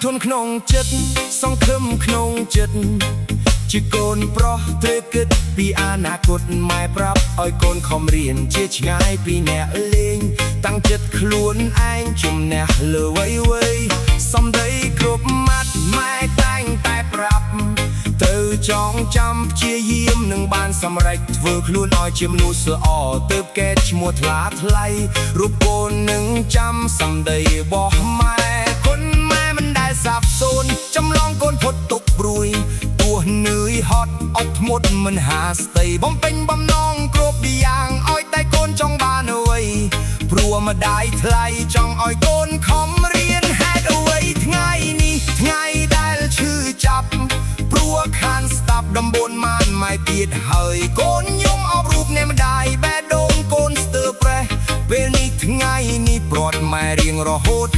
ធន់ក្នុងចិត្តសង្ឃឹមក្នុងចិត្តជាកូនប្រុសត្រូវគិតពីអនាគតម៉ែប្រាប់ឲ្យកូនខំរៀនជាឆ្ងាយពីអ្នកលេងតាំងចិត្តខ្លួនឯងជំនះលើវ័យសំដីគ្រប់ម៉ាត់ម៉ែតែងតែប្រាប់ត្រូវចងចាំព្យាយាមនឹងបានសម្រេចធ្វើខ្លួនឲ្យជាមនុស្សល្អទើបកេតឈ្មោះថ្លាថ្លៃរូបកូននឹងចាំសម្ដីរបស់ម៉ែគុណម៉ែមិនដែលសាបសូន្យចម្លងកូនផុតទុកព្រួយទោះនឿយហត់អត់ធ្មត់មិនហាស្ដីបំពេញបំណងគ្រប់យ៉ាងឲ្យតែកូនចង់បានអ្វីព្រោះម្ដាយថ្លៃចង់ឲ្យកូនខំរៀនហេតុអ្វីថ្ងៃនេះថ្ងៃដែលឈឺចាប់ព្រោះខានស្តាប់ដំបូនម៉ានម៉ែទៀតហើយកូនញោមអបរូបអ្នកម្ដាយបេះដូងកូនស្ទើរប្រេះពេលនេះថ្ងៃនេះព្រាត់ម៉ែរៀងរហូត